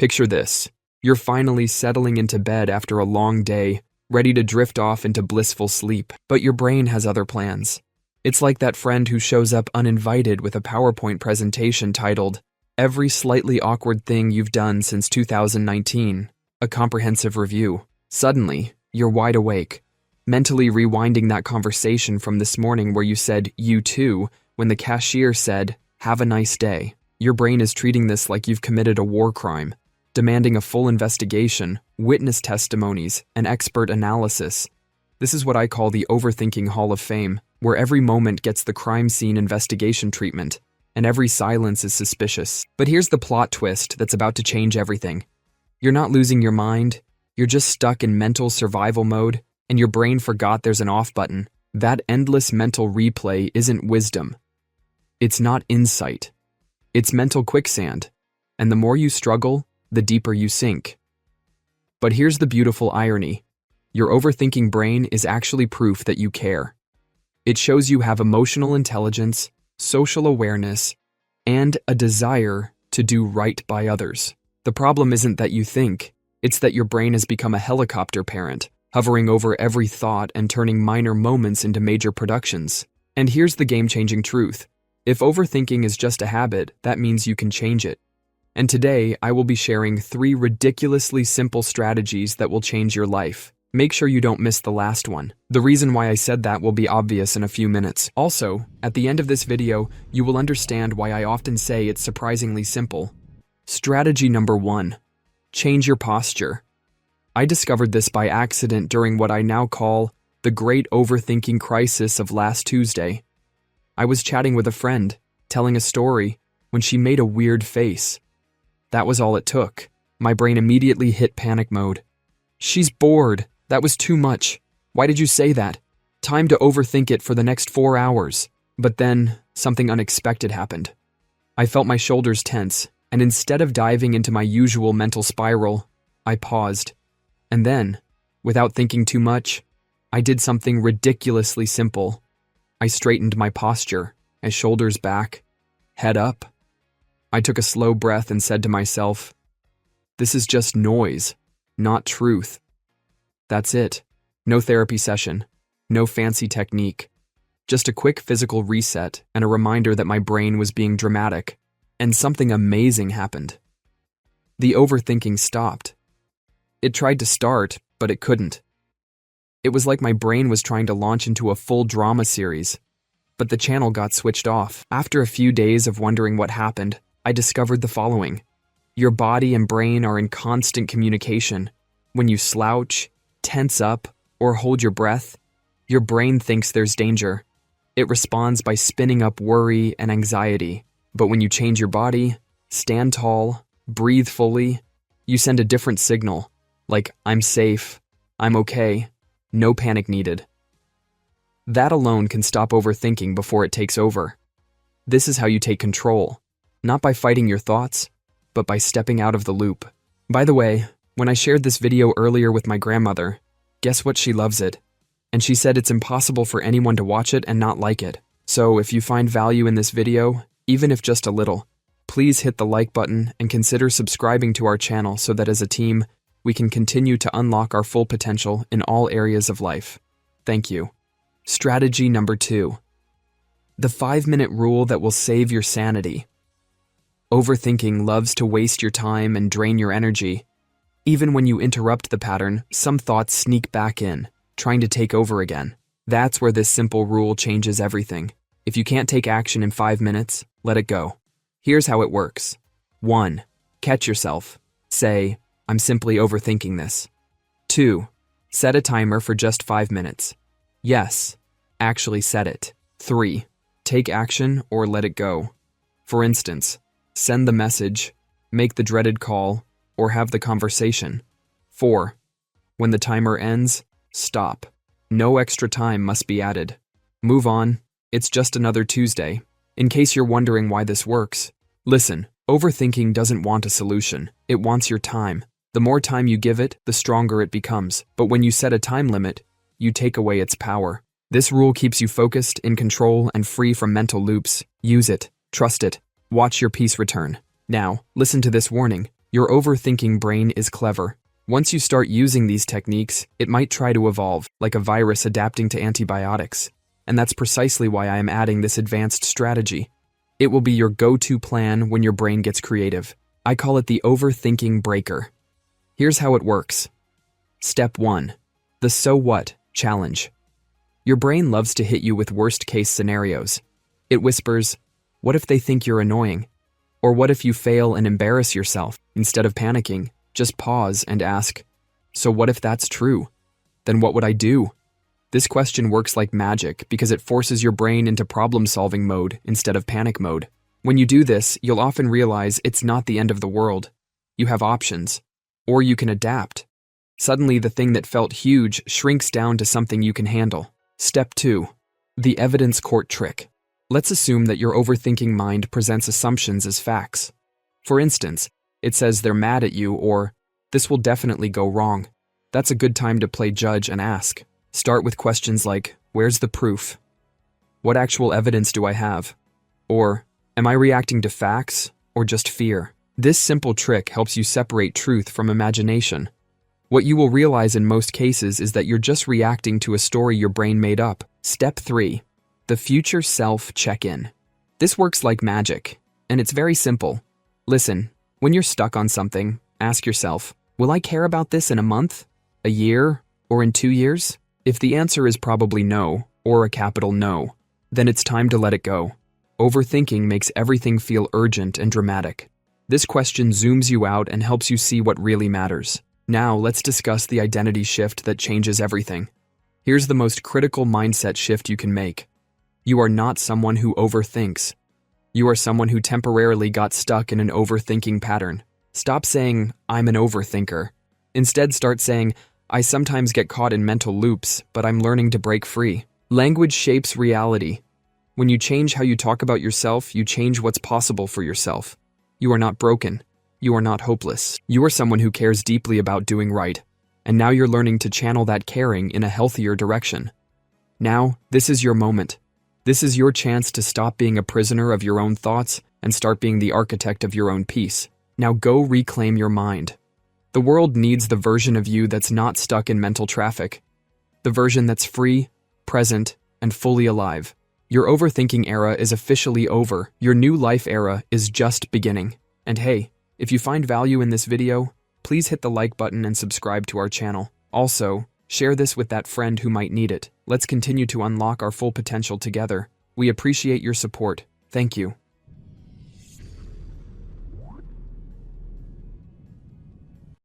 Picture this. You're finally settling into bed after a long day, ready to drift off into blissful sleep, but your brain has other plans. It's like that friend who shows up uninvited with a PowerPoint presentation titled, "Every Slightly Awkward Thing You've Done Since 2019, a Comprehensive Review." Suddenly, you're wide awake, mentally rewinding that conversation from this morning where you said, "you too," when the cashier said, "have a nice day." Your brain is treating this like you've committed a war crime, demanding a full investigation, witness testimonies, and expert analysis. This is what I call the Overthinking Hall of Fame, where every moment gets the crime scene investigation treatment, and every silence is suspicious. But here's the plot twist that's about to change everything. You're not losing your mind, you're just stuck in mental survival mode, and your brain forgot there's an off button. That endless mental replay isn't wisdom. It's not insight. It's mental quicksand, and the more you struggle, the deeper you sink. But here's the beautiful irony. Your overthinking brain is actually proof that you care. It shows you have emotional intelligence, social awareness, and a desire to do right by others. The problem isn't that you think, it's that your brain has become a helicopter parent, hovering over every thought and turning minor moments into major productions. And here's the game-changing truth. If overthinking is just a habit, that means you can change it. And today, I will be sharing 3 ridiculously simple strategies that will change your life. Make sure you don't miss the last one. The reason why I said that will be obvious in a few minutes. Also, at the end of this video, you will understand why I often say it's surprisingly simple. Strategy number 1. Change your posture. I discovered this by accident during what I now call the great overthinking crisis of last Tuesday. I was chatting with a friend, telling a story, when she made a weird face. That was all it took. My brain immediately hit panic mode. "She's bored. That was too much. Why did you say that? Time to overthink it for the next 4 hours." But then, something unexpected happened. I felt my shoulders tense, and instead of diving into my usual mental spiral, I paused. And then, without thinking too much, I did something ridiculously simple. I straightened my posture, my shoulders back, head up. I took a slow breath and said to myself, "This is just noise, not truth." That's it. No therapy session, no fancy technique. Just a quick physical reset and a reminder that my brain was being dramatic. And something amazing happened. The overthinking stopped. It tried to start, but it couldn't. It was like my brain was trying to launch into a full drama series, but the channel got switched off. After a few days of wondering what happened, I discovered the following. Your body and brain are in constant communication. When you slouch, tense up, or hold your breath, your brain thinks there's danger. It responds by spinning up worry and anxiety. But when you change your body, stand tall, breathe fully, you send a different signal, like "I'm safe, I'm okay, no panic needed." That alone can stop overthinking before it takes over. This is how you take control, not by fighting your thoughts, but by stepping out of the loop. By the way, when I shared this video earlier with my grandmother, guess what? She loves it. And she said it's impossible for anyone to watch it and not like it. So if you find value in this video, even if just a little, please hit the like button and consider subscribing to our channel so that as a team, we can continue to unlock our full potential in all areas of life. Thank you. Strategy number 2. The 5-minute rule that will save your sanity. Overthinking loves to waste your time and drain your energy. Even when you interrupt the pattern, some thoughts sneak back in, trying to take over again. That's where this simple rule changes everything. If you can't take action in 5 minutes, let it go. Here's how it works. 1. Catch yourself. Say, "I'm simply overthinking this." 2. Set a timer for just 5 minutes. Yes, actually set it. 3. Take action or let it go. For instance, send the message, make the dreaded call, or have the conversation. 4. When the timer ends, stop. No extra time must be added. Move on. It's just another Tuesday. In case you're wondering why this works, listen, overthinking doesn't want a solution. It wants your time. The more time you give it, the stronger it becomes. But when you set a time limit, you take away its power. This rule keeps you focused, in control, and free from mental loops. Use it. Trust it. Watch your peace return. Now, listen to this warning. Your overthinking brain is clever. Once you start using these techniques, it might try to evolve, like a virus adapting to antibiotics. And that's precisely why I am adding this advanced strategy. It will be your go-to plan when your brain gets creative. I call it the overthinking breaker. Here's how it works. Step 1. The so what challenge. Your brain loves to hit you with worst-case scenarios. It whispers, what if they think you're annoying? Or what if you fail and embarrass yourself? Instead of panicking, just pause and ask, so what if that's true? Then what would I do? This question works like magic because it forces your brain into problem-solving mode instead of panic mode. When you do this, you'll often realize it's not the end of the world. You have options. Or you can adapt. Suddenly, the thing that felt huge shrinks down to something you can handle. Step 2. The evidence court trick. Let's assume that your overthinking mind presents assumptions as facts. For instance, it says they're mad at you or, this will definitely go wrong. That's a good time to play judge and ask. Start with questions like, where's the proof? What actual evidence do I have? Or, am I reacting to facts or just fear? This simple trick helps you separate truth from imagination. What you will realize in most cases is that you're just reacting to a story your brain made up. Step 3. The future self check-in. This works like magic, and it's very simple. Listen, when you're stuck on something, ask yourself, will I care about this in a month, a year, or in 2 years? If the answer is probably no, or a capital no, then it's time to let it go. Overthinking makes everything feel urgent and dramatic. This question zooms you out and helps you see what really matters. Now, let's discuss the identity shift that changes everything. Here's the most critical mindset shift you can make. You are not someone who overthinks. You are someone who temporarily got stuck in an overthinking pattern. Stop saying, I'm an overthinker. Instead, start saying, I sometimes get caught in mental loops, but I'm learning to break free. Language shapes reality. When you change how you talk about yourself, you change what's possible for yourself. You are not broken. You are not hopeless. You are someone who cares deeply about doing right. And now you're learning to channel that caring in a healthier direction. Now, this is your moment. This is your chance to stop being a prisoner of your own thoughts and start being the architect of your own peace. Now go reclaim your mind. The world needs the version of you that's not stuck in mental traffic. The version that's free, present, and fully alive. Your overthinking era is officially over. Your new life era is just beginning. And hey, if you find value in this video, please hit the like button and subscribe to our channel. Also, share this with that friend who might need it. Let's continue to unlock our full potential together. We appreciate your support. Thank you.